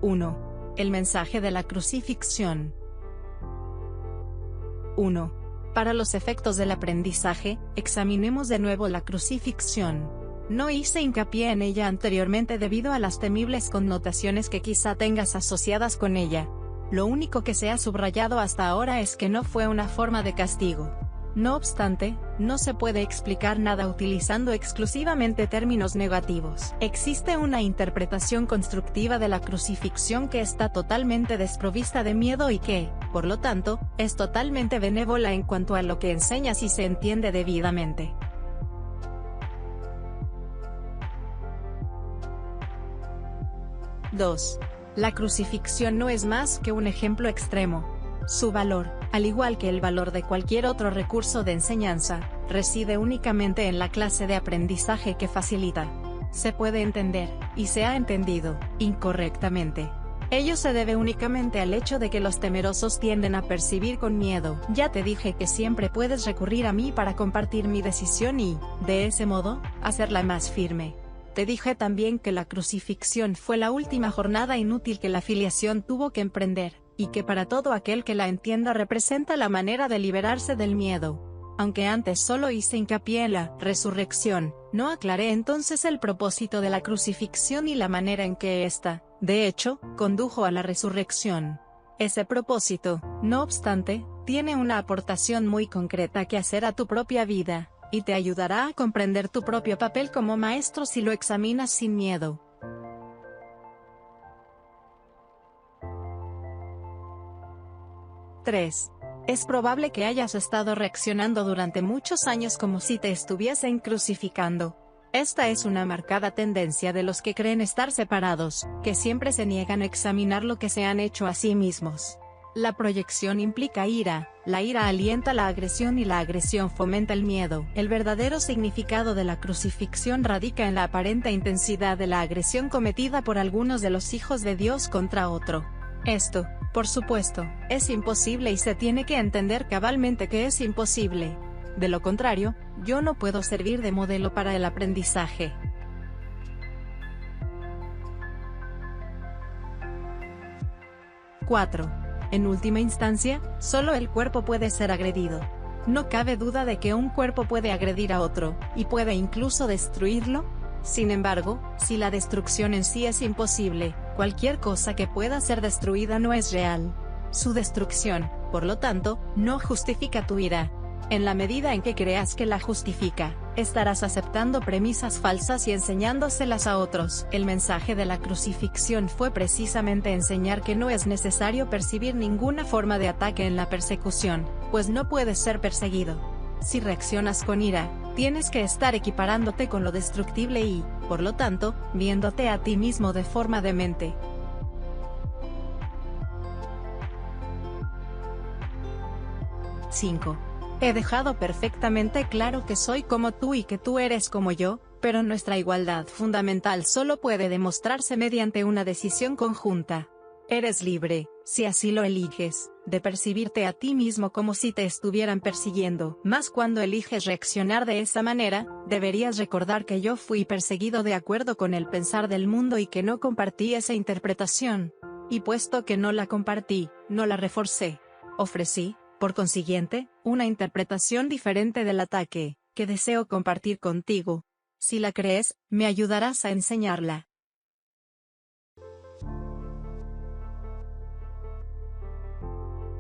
1. El mensaje de la crucifixión. 1. Para los efectos del aprendizaje, examinemos de nuevo la crucifixión. No hice hincapié en ella anteriormente debido a las temibles connotaciones que quizá tengas asociadas con ella. Lo único que se ha subrayado hasta ahora es que no fue una forma de castigo. No obstante, no se puede explicar nada utilizando exclusivamente términos negativos. Existe una interpretación constructiva de la crucifixión que está totalmente desprovista de miedo y que, por lo tanto, es totalmente benévola en cuanto a lo que enseña si se entiende debidamente. (2) La crucifixión no es más que un ejemplo extremo. Su valor, al igual que el valor de cualquier otro recurso de enseñanza, reside únicamente en la clase de aprendizaje que facilita. Se puede entender, y se ha entendido, incorrectamente. Ello se debe únicamente al hecho de que los temerosos tienden a percibir con miedo. Ya te dije que siempre puedes recurrir a mí para compartir mi decisión y, de ese modo, hacerla más firme. Te dije también que la crucifixión fue la última jornada inútil que la filiación tuvo que emprender, y que para todo aquel que la entienda representa la manera de liberarse del miedo. Aunque antes solo hice hincapié en la resurrección, no aclaré entonces el propósito de la crucifixión y la manera en que ésta, de hecho, condujo a la resurrección. Ese propósito, no obstante, tiene una aportación muy concreta que hacer a tu propia vida, y te ayudará a comprender tu propio papel como maestro si lo examinas sin miedo. 3. Es probable que hayas estado reaccionando durante muchos años como si te estuviesen crucificando. Esta es una marcada tendencia de los que creen estar separados, que siempre se niegan a examinar lo que se han hecho a sí mismos. La proyección implica ira, la ira alienta la agresión y la agresión fomenta el miedo. El verdadero significado de la crucifixión radica en la aparente intensidad de la agresión cometida por algunos de los hijos de Dios contra otro. Esto, por supuesto, es imposible y se tiene que entender cabalmente que es imposible. De lo contrario, yo no puedo servir de modelo para el aprendizaje. 4. En última instancia, solo el cuerpo puede ser agredido. No cabe duda de que un cuerpo puede agredir a otro, y puede incluso destruirlo. Sin embargo, si la destrucción en sí es imposible, cualquier cosa que pueda ser destruida no es real. Su destrucción, por lo tanto, no justifica tu ira. En la medida en que creas que la justifica, estarás aceptando premisas falsas y enseñándoselas a otros. El mensaje de la crucifixión fue precisamente enseñar que no es necesario percibir ninguna forma de ataque en la persecución, pues no puedes ser perseguido. Si reaccionas con ira, tienes que estar equiparándote con lo destructible y, por lo tanto, viéndote a ti mismo de forma demente. 5. He dejado perfectamente claro que soy como tú y que tú eres como yo, pero nuestra igualdad fundamental solo puede demostrarse mediante una decisión conjunta. Eres libre, si así lo eliges, de percibirte a ti mismo como si te estuvieran persiguiendo. Mas cuando eliges reaccionar de esa manera, deberías recordar que yo fui perseguido de acuerdo con el pensar del mundo y que no compartí esa interpretación. Y puesto que no la compartí, no la reforcé. Ofrecí, por consiguiente, una interpretación diferente del ataque, que deseo compartir contigo. Si la crees, me ayudarás a enseñarla.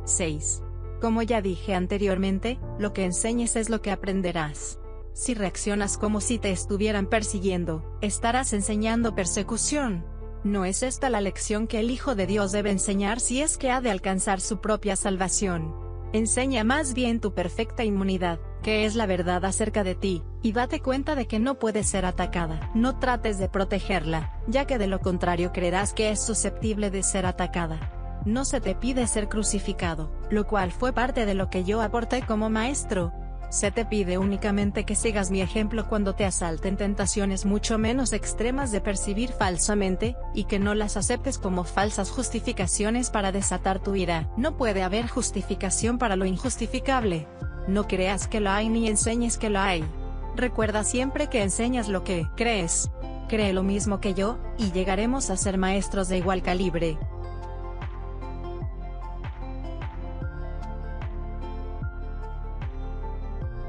6. Como ya dije anteriormente, lo que enseñes es lo que aprenderás. Si reaccionas como si te estuvieran persiguiendo, estarás enseñando persecución. ¿No es esta la lección que el Hijo de Dios debe enseñar si es que ha de alcanzar su propia salvación? Enseña más bien tu perfecta inmunidad, que es la verdad acerca de ti, y date cuenta de que no puede ser atacada. No trates de protegerla, ya que de lo contrario creerás que es susceptible de ser atacada. No se te pide ser crucificado, lo cual fue parte de lo que yo aporté como maestro. Se te pide únicamente que sigas mi ejemplo cuando te asalten tentaciones mucho menos extremas de percibir falsamente, y que no las aceptes como falsas justificaciones para desatar tu ira. No puede haber justificación para lo injustificable. No creas que lo hay ni enseñes que lo hay. Recuerda siempre que enseñas lo que crees. Cree lo mismo que yo, y llegaremos a ser maestros de igual calibre.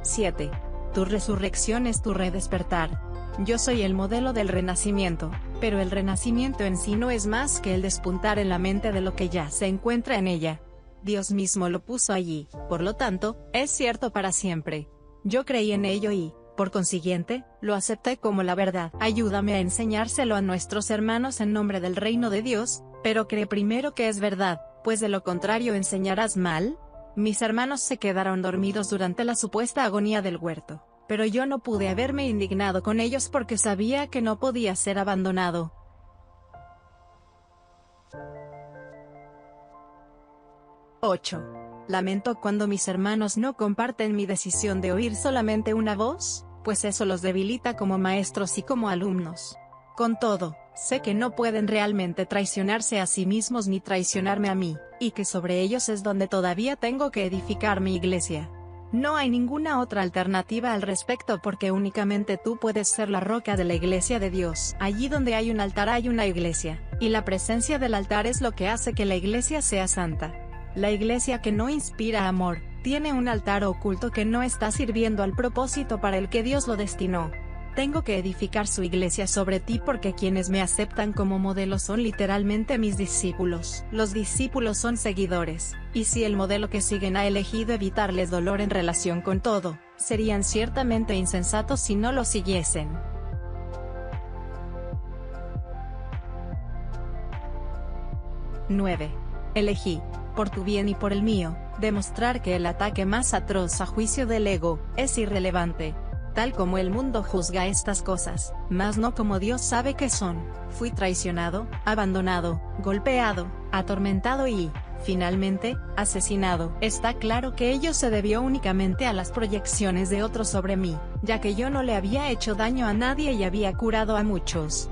¡7! Tu resurrección es tu redespertar. Yo soy el modelo del renacimiento, pero el renacimiento en sí no es más que el despuntar en la mente de lo que ya se encuentra en ella. Dios mismo lo puso allí, por lo tanto, es cierto para siempre. Yo creí en ello y, por consiguiente, lo acepté como la verdad. Ayúdame a enseñárselo a nuestros hermanos en nombre del reino de Dios, pero cree primero que es verdad, pues de lo contrario enseñarás mal. Mis hermanos se quedaron dormidos durante la supuesta agonía del huerto, pero yo no pude haberme indignado con ellos porque sabía que no podía ser abandonado. 8. Lamento cuando mis hermanos no comparten mi decisión de oír solamente una voz, pues eso los debilita como maestros y como alumnos. Con todo, sé que no pueden realmente traicionarse a sí mismos ni traicionarme a mí, y que sobre ellos es donde todavía tengo que edificar mi iglesia. No hay ninguna otra alternativa al respecto porque únicamente tú puedes ser la roca de la iglesia de Dios. Allí donde hay un altar hay una iglesia, y la presencia del altar es lo que hace que la iglesia sea santa. La iglesia que no inspira amor, tiene un altar oculto que no está sirviendo al propósito para el que Dios lo destinó. Tengo que edificar su iglesia sobre ti porque quienes me aceptan como modelo son literalmente mis discípulos. Los discípulos son seguidores, y si el modelo que siguen ha elegido evitarles dolor en relación con todo, serían ciertamente insensatos si no lo siguiesen. 9. Elegí, por tu bien y por el mío, demostrar que el ataque más atroz a juicio del ego, es irrelevante. Tal como el mundo juzga estas cosas, mas no como Dios sabe que son. Fui traicionado, abandonado, golpeado, atormentado y, finalmente, asesinado. Está claro que ello se debió únicamente a las proyecciones de otros sobre mí, ya que yo no le había hecho daño a nadie y había curado a muchos.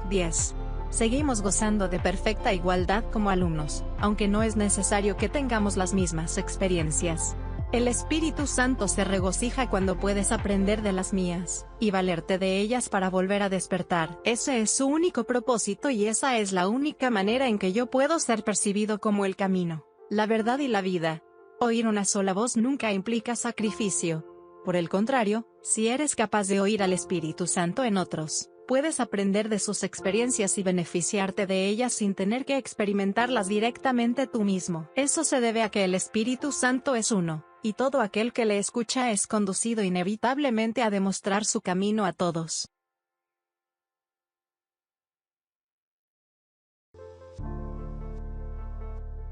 10. Seguimos gozando de perfecta igualdad como alumnos, aunque no es necesario que tengamos las mismas experiencias. El Espíritu Santo se regocija cuando puedes aprender de las mías, y valerte de ellas para volver a despertar. Ese es su único propósito y esa es la única manera en que yo puedo ser percibido como el camino, la verdad y la vida. Oír una sola voz nunca implica sacrificio. Por el contrario, si eres capaz de oír al Espíritu Santo en otros, puedes aprender de sus experiencias y beneficiarte de ellas sin tener que experimentarlas directamente tú mismo. Eso se debe a que el Espíritu Santo es uno, y todo aquel que le escucha es conducido inevitablemente a demostrar su camino a todos.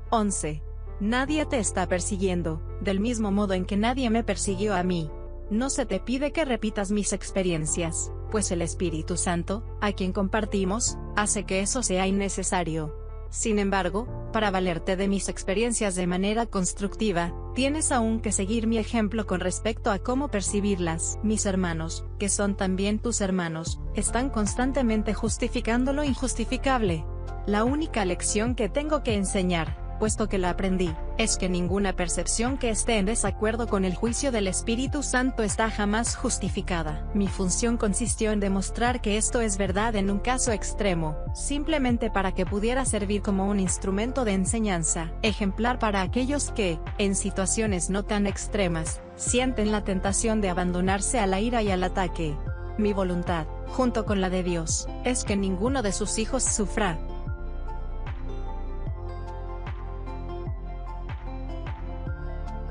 (11) Nadie te está persiguiendo, del mismo modo en que nadie me persiguió a mí. No se te pide que repitas mis experiencias, pues el Espíritu Santo, a quien compartimos, hace que eso sea innecesario. Sin embargo, para valerte de mis experiencias de manera constructiva, tienes aún que seguir mi ejemplo con respecto a cómo percibirlas. Mis hermanos, que son también tus hermanos, están constantemente justificando lo injustificable. La única lección que tengo que enseñar, puesto que la aprendí, es que ninguna percepción que esté en desacuerdo con el juicio del Espíritu Santo está jamás justificada. Mi función consistió en demostrar que esto es verdad en un caso extremo, simplemente para que pudiera servir como un instrumento de enseñanza, ejemplar para aquellos que, en situaciones no tan extremas, sienten la tentación de abandonarse a la ira y al ataque. Mi voluntad, junto con la de Dios, es que ninguno de sus hijos sufra.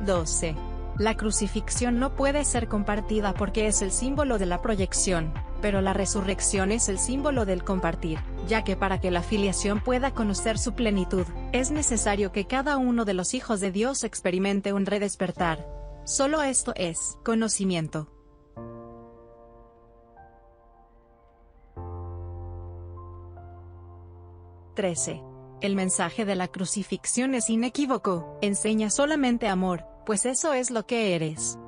12. La crucifixión no puede ser compartida porque es el símbolo de la proyección, pero la resurrección es el símbolo del compartir, ya que para que la filiación pueda conocer su plenitud, es necesario que cada uno de los hijos de Dios experimente un redespertar. Solo esto es conocimiento. 13. El mensaje de la crucifixión es inequívoco, enseña solamente amor, pues eso es lo que eres.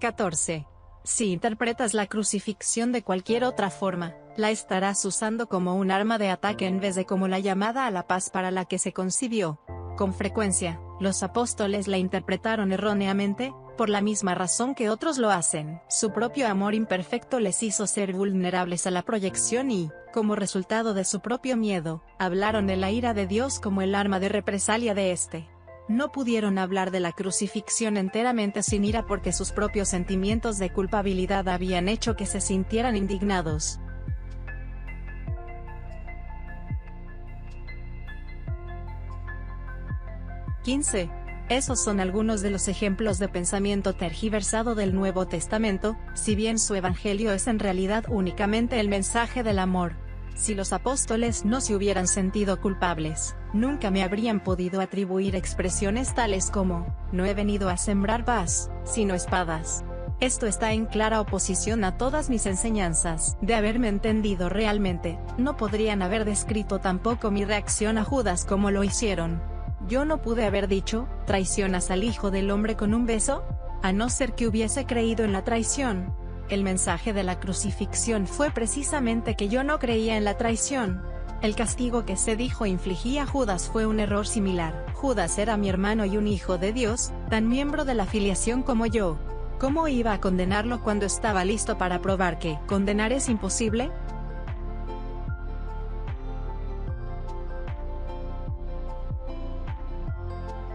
14. Si interpretas la crucifixión de cualquier otra forma, La estarás usando como un arma de ataque en vez de como la llamada a la paz para la que se concibió. Con frecuencia, los apóstoles la interpretaron erróneamente, por la misma razón que otros lo hacen. Su propio amor imperfecto les hizo ser vulnerables a la proyección y, como resultado de su propio miedo, hablaron de la ira de Dios como el arma de represalia de éste. No pudieron hablar de la crucifixión enteramente sin ira porque sus propios sentimientos de culpabilidad habían hecho que se sintieran indignados. (15) Esos son algunos de los ejemplos de pensamiento tergiversado del Nuevo Testamento, si bien su evangelio es en realidad únicamente el mensaje del amor. Si los apóstoles no se hubieran sentido culpables, nunca me habrían podido atribuir expresiones tales como, no he venido a sembrar paz, sino espadas. Esto está en clara oposición a todas mis enseñanzas. De haberme entendido realmente, no podrían haber descrito tampoco mi reacción a Judas como lo hicieron. Yo no pude haber dicho, ¿traicionas al Hijo del Hombre con un beso? A no ser que hubiese creído en la traición. El mensaje de la crucifixión fue precisamente que yo no creía en la traición. El castigo que se dijo infligía a Judas fue un error similar. Judas era mi hermano y un hijo de Dios, tan miembro de la filiación como yo. ¿Cómo iba a condenarlo cuando estaba listo para probar que condenar es imposible?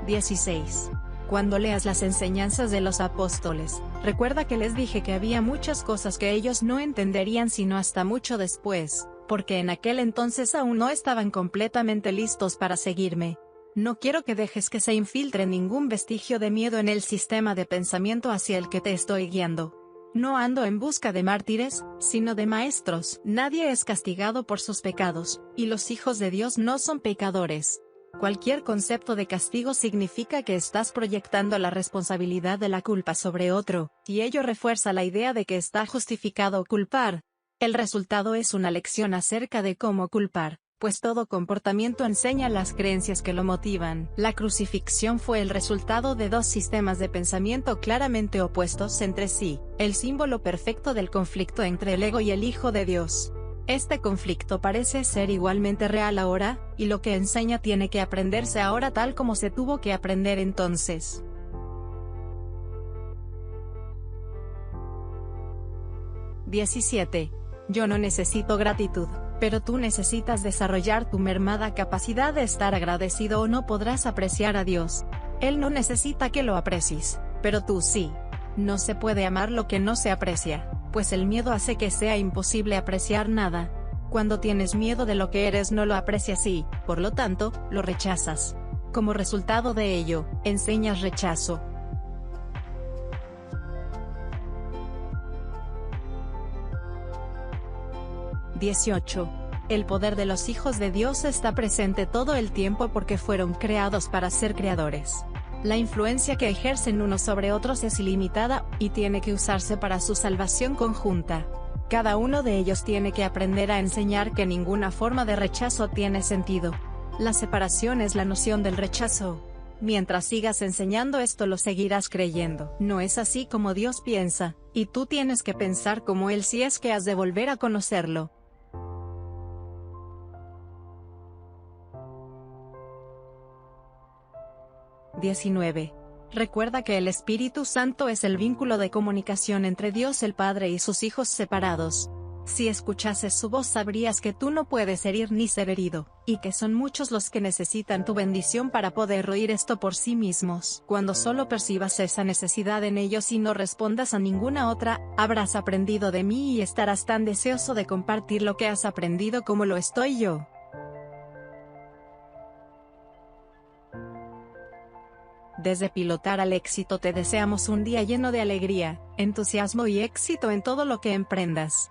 (16) Cuando leas las enseñanzas de los apóstoles, recuerda que les dije que había muchas cosas que ellos no entenderían sino hasta mucho después, porque en aquel entonces aún no estaban completamente listos para seguirme. No quiero que dejes que se infiltre ningún vestigio de miedo en el sistema de pensamiento hacia el que te estoy guiando. No ando en busca de mártires, sino de maestros. Nadie es castigado por sus pecados, y los hijos de Dios no son pecadores. Cualquier concepto de castigo significa que estás proyectando la responsabilidad de la culpa sobre otro, y ello refuerza la idea de que está justificado culpar. El resultado es una lección acerca de cómo culpar, pues todo comportamiento enseña las creencias que lo motivan. La crucifixión fue el resultado de dos sistemas de pensamiento claramente opuestos entre sí, el símbolo perfecto del conflicto entre el ego y el Hijo de Dios. Este conflicto parece ser igualmente real ahora, y lo que enseña tiene que aprenderse ahora tal como se tuvo que aprender entonces. 17. Yo no necesito gratitud, pero tú necesitas desarrollar tu mermada capacidad de estar agradecido o no podrás apreciar a Dios. Él no necesita que lo aprecies, pero tú sí. No se puede amar lo que no se aprecia, pues el miedo hace que sea imposible apreciar nada. Cuando tienes miedo de lo que eres no lo aprecias y, por lo tanto, lo rechazas. Como resultado de ello, enseñas rechazo. 18. El poder de los hijos de Dios está presente todo el tiempo porque fueron creados para ser creadores. La influencia que ejercen unos sobre otros es ilimitada, y tiene que usarse para su salvación conjunta. Cada uno de ellos tiene que aprender a enseñar que ninguna forma de rechazo tiene sentido. La separación es la noción del rechazo. Mientras sigas enseñando esto lo seguirás creyendo. No es así como Dios piensa, y tú tienes que pensar como Él si es que has de volver a conocerlo. 19. Recuerda que el Espíritu Santo es el vínculo de comunicación entre Dios el Padre y sus hijos separados. Si escuchases su voz sabrías que tú no puedes herir ni ser herido, y que son muchos los que necesitan tu bendición para poder oír esto por sí mismos. Cuando solo percibas esa necesidad en ellos y no respondas a ninguna otra, habrás aprendido de mí y estarás tan deseoso de compartir lo que has aprendido como lo estoy yo. Desde Pilotar al Éxito te deseamos un día lleno de alegría, entusiasmo y éxito en todo lo que emprendas.